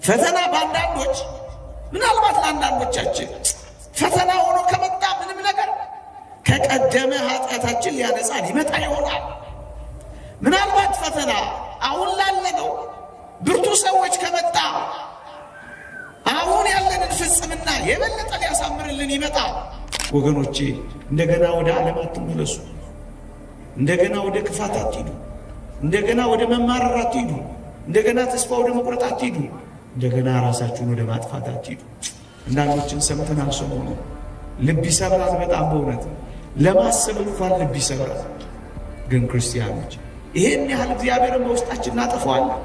ፈተና በአንዳንዶች ምናልባት ለአንዳንዶቻችን ፈተና ሆኖ ከመጣ ምንም ነገር ከቀደመ ኃጢአታችን ሊያነጻን ይመጣ ይሆናል። ምናልባት ፈተና አሁን ላለነው ብርቱ ሰዎች ከመጣ አሁን ያለንን ፍጽምና የበለጠ ሊያሳምርልን ይመጣ። ወገኖቼ እንደገና ወደ ዓለም አትመለሱ። እንደገና ወደ ክፋት አትሂዱ። እንደገና ወደ መማረር አትሂዱ። እንደገና ተስፋ ወደ መቁረጥ አትሂዱ። እንደገና ራሳችሁን ወደ ማጥፋት አትሂዱ። አንዳንዶችን ሰምተናል። ሰሞኑ ልብ ይሰብራል። በጣም በእውነት ለማሰብ እንኳን ልብ ይሰብራል። ግን ክርስቲያኖች ይሄን ያህል እግዚአብሔርን በውስጣችን እናጠፋዋለን።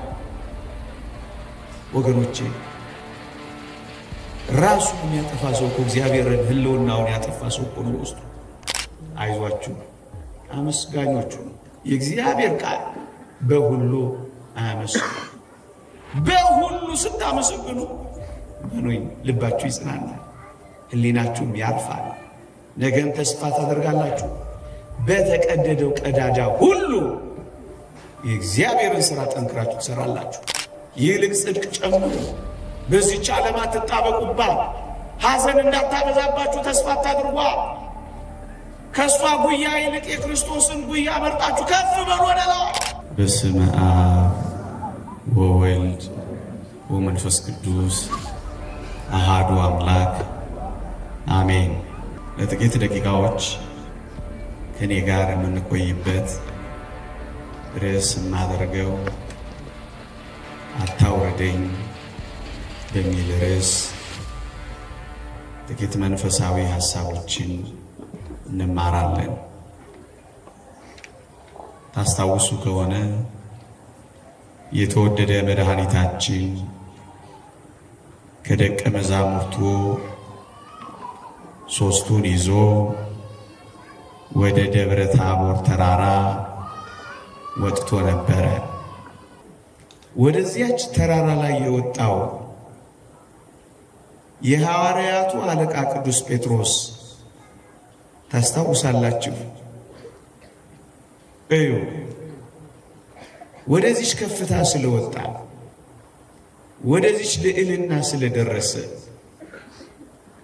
ወገኖቼ ራሱን የሚያጠፋ ሰው እኮ እግዚአብሔርን ሕልውናውን ያጠፋ ሰው እኮ ነው ውስጡ። አይዟችሁ አመስጋኞቹ የእግዚአብሔር ቃል በሁሉ አያመስግኑ። በሁሉ ስታመሰግኑ ምኑኝ ልባችሁ ይጽናናል፣ ሕሊናችሁም ያርፋል። ነገን ተስፋ ታደርጋላችሁ። በተቀደደው ቀዳዳ ሁሉ የእግዚአብሔርን ሥራ ጠንክራችሁ ትሰራላችሁ። ይልቅ ጽድቅ ጨምሩ። በዚህች ዓለም አትጣበቁባት። ሐዘን እንዳታበዛባችሁ ተስፋ አታድርጓ። ከእሷ ጉያ ይልቅ የክርስቶስን ጉያ መርጣችሁ ከፍ በሉ ወደ ላይ። በስመ አብ ወወልድ ወመንፈስ ቅዱስ አሃዱ አምላክ አሜን። ለጥቂት ደቂቃዎች ከኔ ጋር የምንቆይበት ርዕስ የማደርገው አታውርደኝ በሚል ርዕስ ጥቂት መንፈሳዊ ሐሳቦችን እንማራለን። ታስታውሱ ከሆነ የተወደደ መድኃኒታችን ከደቀ መዛሙርቱ ሦስቱን ይዞ ወደ ደብረ ታቦር ተራራ ወጥቶ ነበረ። ወደዚያች ተራራ ላይ የወጣው የሐዋርያቱ አለቃ ቅዱስ ጴጥሮስ ታስታውሳላችሁ። እዩ ወደዚች ከፍታ ስለወጣ ወደዚች ልዕልና ስለደረሰ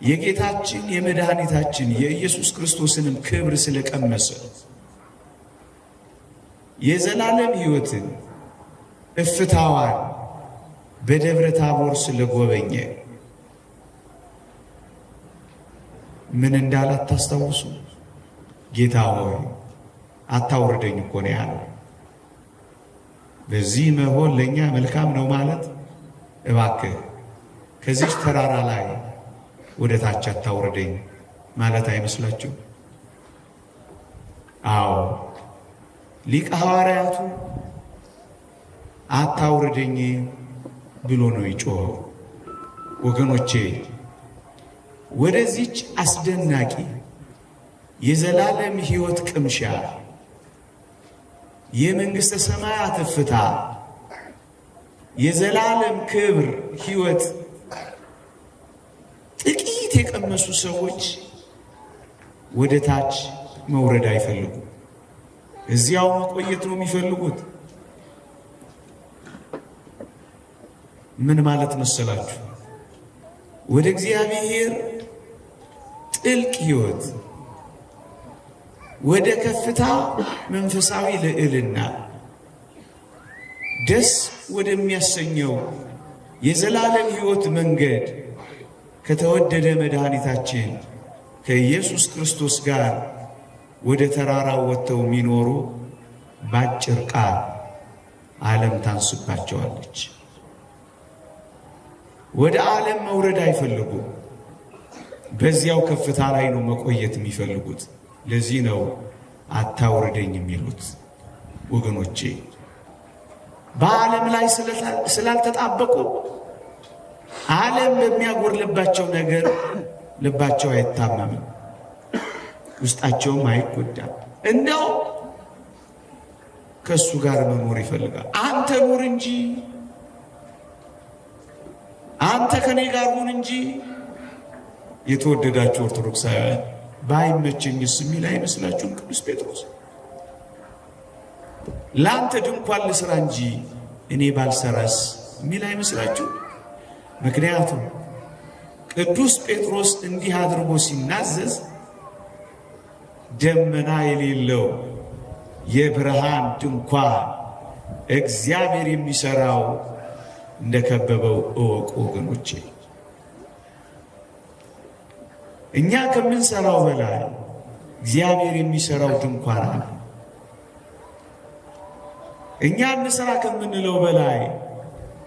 የጌታችን የመድኃኒታችን የኢየሱስ ክርስቶስንም ክብር ስለቀመሰ የዘላለም ሕይወትን እፍታዋን በደብረ ታቦር ስለጎበኘ ምን እንዳላት ታስታውሱ? ጌታ ሆይ አታውርደኝ እኮ ነው ያለው። በዚህ መሆን ለእኛ መልካም ነው ማለት እባክህ ከዚች ተራራ ላይ ወደ ታች አታውርደኝ ማለት አይመስላችሁ? አዎ ሊቀ ሐዋርያቱ አታውርደኝ ብሎ ነው ይጮኸው። ወገኖቼ ወደዚች አስደናቂ የዘላለም ሕይወት ቅምሻ የመንግሥተ ሰማያት እፍታ የዘላለም ክብር ሕይወት ጥቂት የቀመሱ ሰዎች ወደ ታች መውረድ አይፈልጉም። እዚያው መቆየት ነው የሚፈልጉት። ምን ማለት መሰላችሁ? ወደ እግዚአብሔር ጥልቅ ሕይወት ወደ ከፍታ መንፈሳዊ ልዕልና ደስ ወደሚያሰኘው የዘላለም ሕይወት መንገድ ከተወደደ መድኃኒታችን ከኢየሱስ ክርስቶስ ጋር ወደ ተራራው ወጥተው የሚኖሩ ባጭር ቃል ዓለም ታንስባቸዋለች። ወደ ዓለም መውረድ አይፈልጉም። በዚያው ከፍታ ላይ ነው መቆየት የሚፈልጉት። ለዚህ ነው አታውርደኝ የሚሉት። ወገኖቼ በዓለም ላይ ስላልተጣበቁ ዓለም በሚያጎርልባቸው ነገር ልባቸው አይታመምም፣ ውስጣቸውም አይጎዳም። እንደው ከእሱ ጋር መኖር ይፈልጋል። አንተ ኑር እንጂ፣ አንተ ከኔ ጋር ሁን እንጂ። የተወደዳችሁ ኦርቶዶክሳውያን ባይመቸኝስ የሚል አይመስላችሁም? ቅዱስ ጴጥሮስ ለአንተ ድንኳን ልስራ እንጂ እኔ ባልሰራስ የሚል አይመስላችሁ? ምክንያቱም ቅዱስ ጴጥሮስ እንዲህ አድርጎ ሲናዘዝ ደመና የሌለው የብርሃን ድንኳን እግዚአብሔር የሚሰራው እንደከበበው እወቁ ወገኖቼ። እኛ ከምንሰራው በላይ እግዚአብሔር የሚሰራው ድንኳን አለ። እኛ እንሰራ ከምንለው በላይ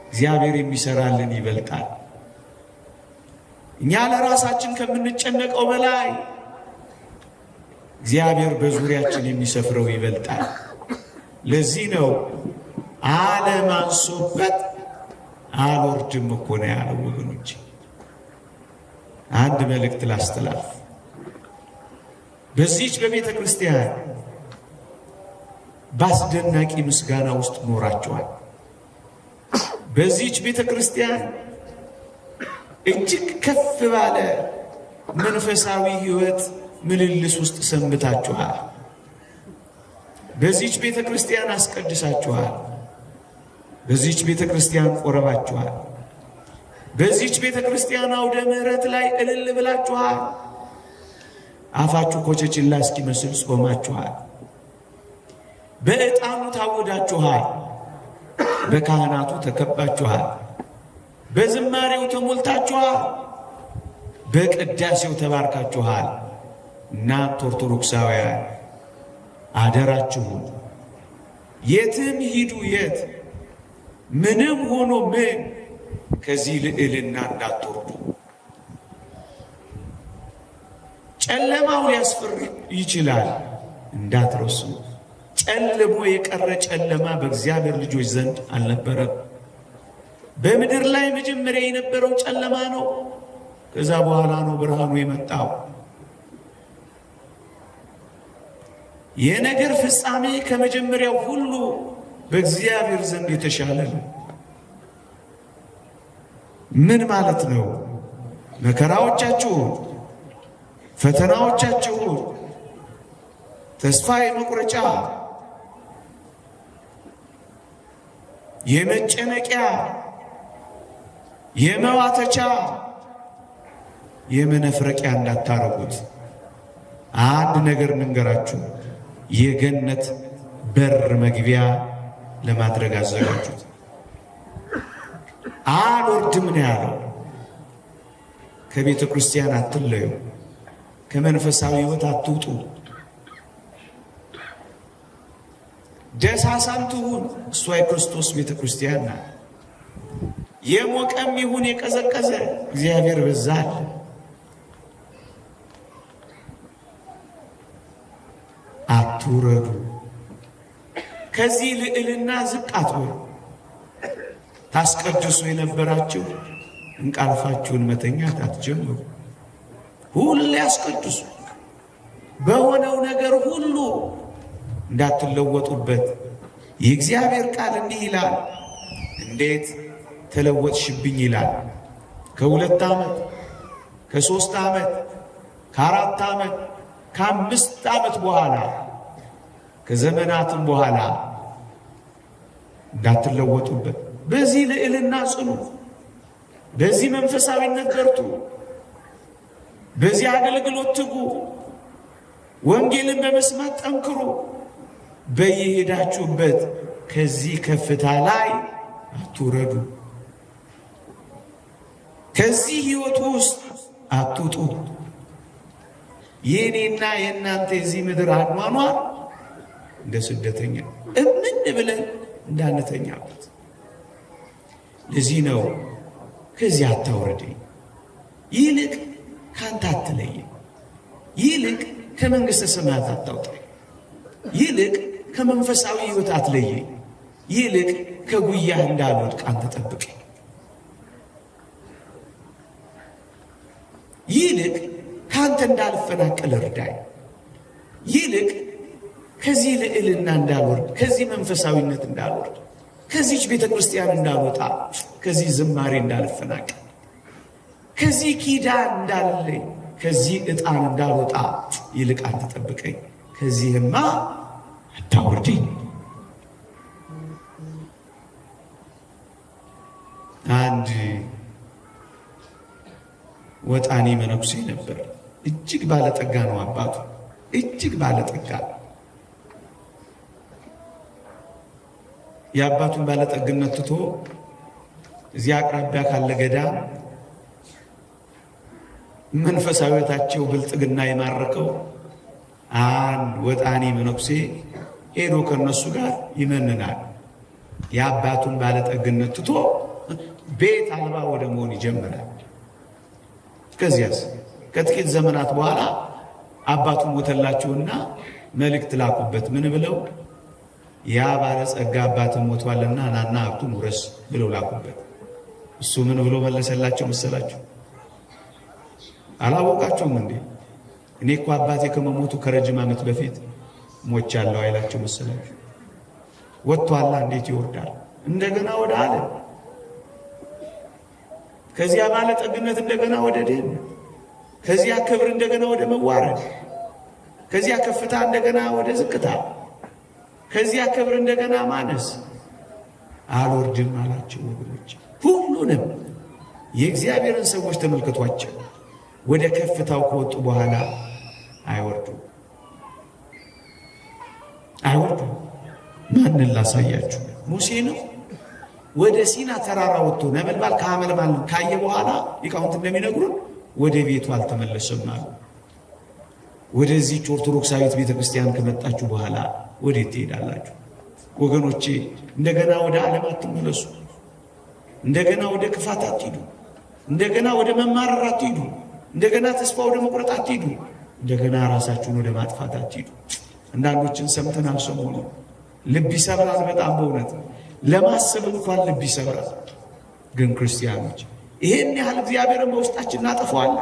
እግዚአብሔር የሚሰራልን ይበልጣል። እኛ ለራሳችን ከምንጨነቀው በላይ እግዚአብሔር በዙሪያችን የሚሰፍረው ይበልጣል። ለዚህ ነው ዓለም አንሶበት አልወርድም እኮ ነው ያለው ወገኖች። አንድ መልእክት ላስተላልፍ። በዚህች በቤተ ክርስቲያን በአስደናቂ ምስጋና ውስጥ ኖራችኋል። በዚህች ቤተ ክርስቲያን እጅግ ከፍ ባለ መንፈሳዊ ሕይወት ምልልስ ውስጥ ሰንብታችኋል። በዚህች ቤተ ክርስቲያን አስቀድሳችኋል። በዚህች ቤተ ክርስቲያን ቆረባችኋል። በዚህች ቤተ ክርስቲያን አውደ ምሕረት ላይ እልል ብላችኋል። አፋችሁ ኮቸችላ እስኪመስል ጾማችኋል። በዕጣኑ ታውዳችኋል። በካህናቱ ተከባችኋል። በዝማሬው ተሞልታችኋል። በቅዳሴው ተባርካችኋል። እናንተ ኦርቶዶክሳውያን አደራችሁን የትም ሂዱ የት ምንም ሆኖ ምን ከዚህ ልዕልና እንዳትወርዱ። ጨለማው ሊያስፈር ይችላል፣ እንዳትረሱ። ጨልሞ የቀረ ጨለማ በእግዚአብሔር ልጆች ዘንድ አልነበረም። በምድር ላይ መጀመሪያ የነበረው ጨለማ ነው። ከዛ በኋላ ነው ብርሃኑ የመጣው። የነገር ፍጻሜ ከመጀመሪያው ሁሉ በእግዚአብሔር ዘንድ የተሻለ ነው። ምን ማለት ነው? መከራዎቻችሁን፣ ፈተናዎቻችሁን፣ ተስፋ የመቁረጫ የመጨነቂያ የመዋተቻ የመነፍረቂያ እንዳታረጉት። አንድ ነገር እንንገራችሁ፣ የገነት በር መግቢያ ለማድረግ አዘጋጁት። አልወርድም ነው ያለው። ከቤተ ክርስቲያን አትለዩ፣ ከመንፈሳዊ ሕይወት አትውጡ። ደሳሳም ትሁን እሷ የክርስቶስ ቤተ ክርስቲያን ናት። የሞቀም ይሁን የቀዘቀዘ እግዚአብሔር በዛል። አትውረዱ፣ ከዚህ ልዕልና ዝቅ አትበሉ። ታስቀድሱ የነበራችሁ እንቅልፋችሁን መተኛት አትጀምሩ። ሁሌ አስቀድሱ። በሆነው ነገር ሁሉ እንዳትለወጡበት የእግዚአብሔር ቃል እንዲህ ይላል። እንዴት ተለወጥሽብኝ ይላል። ከ2 ዓመት ከ3 ዓመት ከ4 ዓመት ከ5 ዓመት በኋላ ከዘመናትም በኋላ እንዳትለወጡበት በዚህ ልዕልና ጽኑ፣ በዚህ መንፈሳዊነት በርቱ፣ በዚህ አገልግሎት ትጉ፣ ወንጌልን በመስማት ጠንክሩ። በየሄዳችሁበት ከዚህ ከፍታ ላይ አትውረዱ፣ ከዚህ ሕይወት ውስጥ አትውጡ። የእኔና የእናንተ የዚህ ምድር አኗኗር እንደ ስደተኛ እምን ብለን እንዳንተኛበት። ለዚህ ነው ከዚህ አታውረደኝ፣ ይልቅ ካንተ አትለየኝ፣ ይልቅ ከመንግሥተ ሰማያት አታውጣኝ፣ ይልቅ ከመንፈሳዊ ሕይወት አትለየኝ፣ ይልቅ ከጉያህ እንዳልወድቅ አንተ ጠብቀኝ፣ ይልቅ ካንተ እንዳልፈናቀል እርዳኝ፣ ይልቅ ከዚህ ልዕልና እንዳልወርድ፣ ከዚህ መንፈሳዊነት እንዳልወርድ፣ ከዚህች ቤተ ክርስቲያን እንዳልወጣ፣ ከዚህ ዝማሬ እንዳልፈናቀል፣ ከዚህ ኪዳን እንዳልለይ፣ ከዚህ ዕጣን እንዳልወጣ ይልቅ አንተ ጠብቀኝ፣ ከዚህማ አታውርደኝ። አንድ ወጣኔ መነኩሴ ነበር። እጅግ ባለጠጋ ነው አባቱ፣ እጅግ ባለጠጋ። የአባቱን ባለጠግነት ትቶ እዚያ አቅራቢያ ካለ ገዳም መንፈሳዊታቸው ብልጥግና የማረከው አንድ ወጣኔ መነኩሴ ሄዶ ከነሱ ጋር ይመንናል። የአባቱን ባለጠግነት ትቶ ቤት አልባ ወደ መሆን ይጀምራል። ከዚያስ ከጥቂት ዘመናት በኋላ አባቱ ሞተላቸውና መልእክት ላኩበት። ምን ብለው? ያ ባለጸጋ አባትን ሞቷልና ናና ሀብቱን ውረስ ብለው ላኩበት። እሱ ምን ብሎ መለሰላቸው መሰላችሁ? አላወቃችሁም እንዴ? እኔ እኮ አባቴ ከመሞቱ ከረጅም ዓመት በፊት ሞቻለሁ አይላቸው መሰላችሁ? ወጥቷላ እንዴት ይወርዳል? እንደገና ወደ ዓለም፣ ከዚያ ባለጠግነት እንደገና ወደ ድህነት፣ ከዚያ ክብር እንደገና ወደ መዋረድ፣ ከዚያ ከፍታ እንደገና ወደ ዝቅታ፣ ከዚያ ክብር እንደገና ማነስ። አልወርድም አላቸው ወገኖች። ሁሉንም የእግዚአብሔርን ሰዎች ተመልከቷቸው። ወደ ከፍታው ከወጡ በኋላ አይወርዱም፣ አይወርዱም። ማንን ላሳያችሁ? ሙሴ ነው። ወደ ሲና ተራራ ወጥቶ ነበልባል ከሐመልማል ካየ በኋላ ሊቃውንት እንደሚነግሩን ወደ ቤቱ አልተመለሰም አሉ። ወደዚህች ኦርቶዶክሳዊት ቤተክርስቲያን ከመጣችሁ በኋላ ወዴት ትሄዳላችሁ? ወገኖቼ እንደገና ወደ ዓለም አትመለሱ። እንደገና ወደ ክፋት አትሂዱ። እንደገና ወደ መማረር አትሂዱ። እንደገና ተስፋ ወደ መቁረጥ አትሂዱ። እንደገና ራሳችሁን ወደ ማጥፋት አትሂዱ። አንዳንዶችን ሰምተናል ሰሞኑን። ልብ ይሰብራል በጣም በእውነት ለማሰብ እንኳን ልብ ይሰብራል። ግን ክርስቲያኖች ይሄን ያህል እግዚአብሔርን በውስጣችን እናጠፋዋለን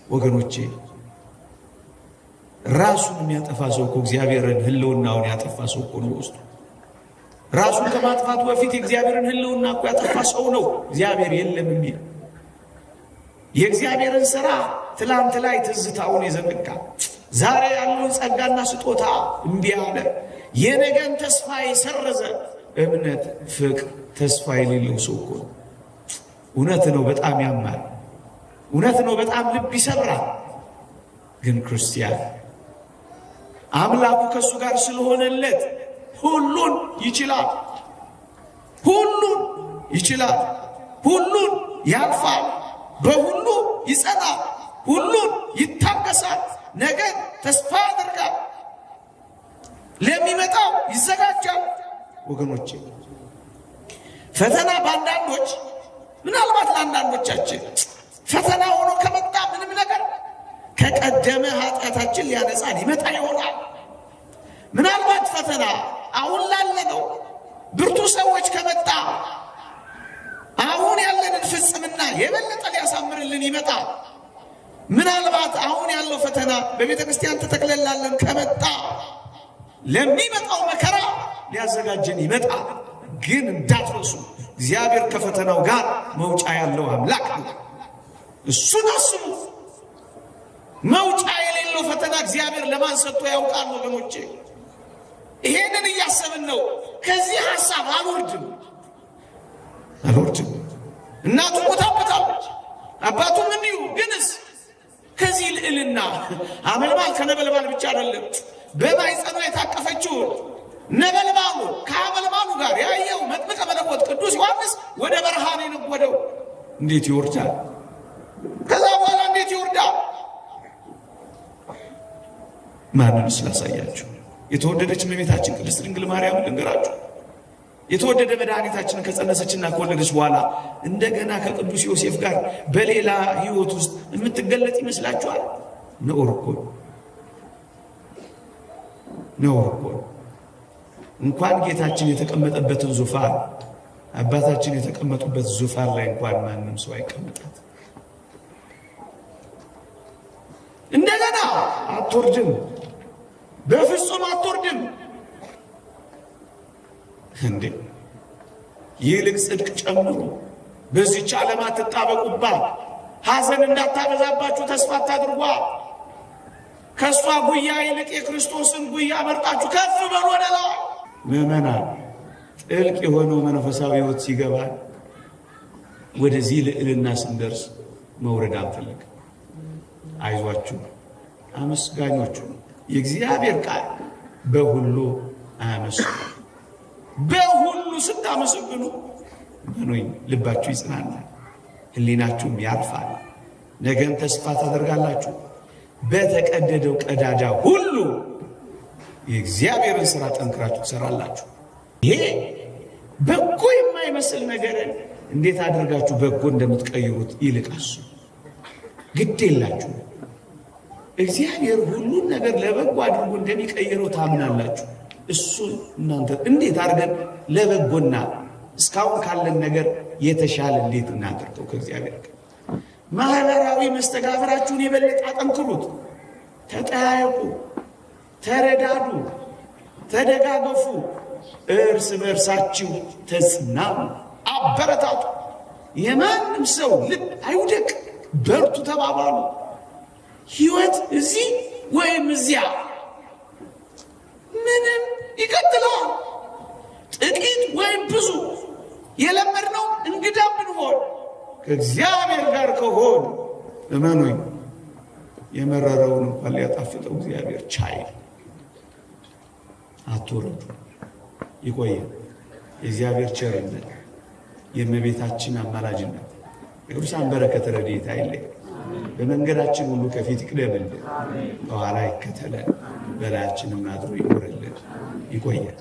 ወገኖቼ። ራሱን የሚያጠፋ ሰው እኮ እግዚአብሔርን ሕልውናውን ያጠፋ ሰው እኮ ነው ውስጡ። ራሱን ከማጥፋቱ በፊት የእግዚአብሔርን ሕልውና እኮ ያጠፋ ሰው ነው እግዚአብሔር የለም የሚል። የእግዚአብሔርን ሥራ ትላንት ላይ ትዝታውን የዘነጋ ዛሬ ያለውን ጸጋና ስጦታ እምቢ አለ። የነገን ተስፋ የሰረዘ እምነት፣ ፍቅር፣ ተስፋ የሌለው ሰው እኮ ነው። እውነት ነው፣ በጣም ያማል። እውነት ነው፣ በጣም ልብ ይሰብራል። ግን ክርስቲያን አምላኩ ከእሱ ጋር ስለሆነለት ሁሉን ይችላል፣ ሁሉን ይችላል፣ ሁሉን ያልፋል፣ በሁሉ ይጸናል፣ ሁሉን ይታገሳል፣ ነገን ተስፋ ያደርጋል፣ ለሚመጣው ይዘጋጃል። ወገኖቼ ፈተና በአንዳንዶች ምናልባት ለአንዳንዶቻችን ፈተና ሆኖ ከመጣ ምንም ነገር ከቀደመ ኃጢአታችን ሊያነጻን ይመጣ ይሆናል። ምናልባት ፈተና አሁን ላለነው ብርቱ ሰዎች ከመጣ አሁን ያለንን ፍጽምና የበለጠ ሊያሳምርልን ይመጣ። ምናልባት አሁን ያለው ፈተና በቤተ ክርስቲያን ተጠቅለላለን ከመጣ ለሚመጣው መከራ ሊያዘጋጀን ይመጣ። ግን እንዳትረሱ እግዚአብሔር ከፈተናው ጋር መውጫ ያለው አምላክ ነው። እሱን አስቡ። መውጫ የሌለው ፈተና እግዚአብሔር ለማን ሰጥቶ ያውቃል? ወገኖቼ ይሄንን እያሰብን ነው። ከዚህ ሐሳብ አልወርድም። እናቱ ሞታበታለች፣ አባቱም እንዲሁ። ግንስ ከዚህ ልዕልና አመልማል ከነበልባል ብቻ አይደለም፣ በማኅፀኗ የታቀፈችው ነበልባሉ ከአመልማሉ ጋር ያየው መጥምቀ መለኮት ቅዱስ ዮሐንስ ወደ በረሃ ነው የነጎደው። እንዴት ይወርዳል? ከዛ በኋላ እንዴት ይወርዳል? ማንን ስላሳያችሁ? የተወደደች እመቤታችን ቅድስት ድንግል ማርያም ልንገራችሁ። የተወደደ መድኃኒታችንን ከጸነሰችና ከወለደች በኋላ እንደገና ከቅዱስ ዮሴፍ ጋር በሌላ ሕይወት ውስጥ የምትገለጥ ይመስላችኋል? ነውር እኮ ነውር እኮ። እንኳን ጌታችን የተቀመጠበትን ዙፋን አባታችን የተቀመጡበት ዙፋን ላይ እንኳን ማንም ሰው አይቀመጣት። እንደገና አትወርድም፣ በፍጹም አትወርድም። እንዴ ይልቅ ጽድቅ ጨምሩ፣ በዚህች ዓለም አትጣበቁባት፣ ሐዘን እንዳታበዛባችሁ ተስፋ አታድርጓ። ከእሷ ጉያ ይልቅ የክርስቶስን ጉያ መርጣችሁ ከፍ በሉ ወደ ላይ። ምዕመናን ጥልቅ የሆነው መንፈሳዊ ሕይወት ሲገባል ወደዚህ ልዕልና ስንደርስ መውረድ አንፈልግም። አይዟችሁ አመስጋኞቹ የእግዚአብሔር ቃል በሁሉ አያመስግኑ። በሁሉ ስታመሰግኑ መኖኝ ልባችሁ ይጽናናል፣ ሕሊናችሁም ያርፋል። ነገን ተስፋ ታደርጋላችሁ። በተቀደደው ቀዳዳ ሁሉ የእግዚአብሔርን ሥራ ጠንክራችሁ ትሰራላችሁ። ይሄ በጎ የማይመስል ነገርን እንዴት አድርጋችሁ በጎ እንደምትቀይሩት ይልቃሱ። ግድ የላችሁ። እግዚአብሔር ሁሉን ነገር ለበጎ አድርጎ እንደሚቀይረው ታምናላችሁ። እሱ እናንተ እንዴት አድርገን ለበጎና እስካሁን ካለን ነገር የተሻለ እንዴት እናደርገው? ከእግዚአብሔር ጋር ማህበራዊ መስተጋብራችሁን የበለጠ አጠንክሩት። ተጠያየቁ፣ ተረዳዱ፣ ተደጋገፉ፣ እርስ በርሳችሁ ተጽናኑ፣ አበረታቱ። የማንም ሰው ልብ አይውደቅ፣ በርቱ ተባባሉ። ሕይወት እዚህ ወይም እዚያ ምንም ይቀጥላል። ጥቂት ወይም ብዙ የለመድነው እንግዳ ብንሆን ከእግዚአብሔር ጋር ከሆን እመኑኝ የመረረውን እንኳን ሊያጣፍጠው እግዚአብሔር ቻይ። አትወረዱ። ይቆየን። የእግዚአብሔር ቸርነት፣ የእመቤታችን አማላጅነት፣ የቅዱሳን በረከት ረድኤት አይለየን። በመንገዳችን ሁሉ ከፊት ይቅደምልን፣ በኋላ ይከተለን፣ በላያችንም አድሮ ይኖርልን። ይቆየን።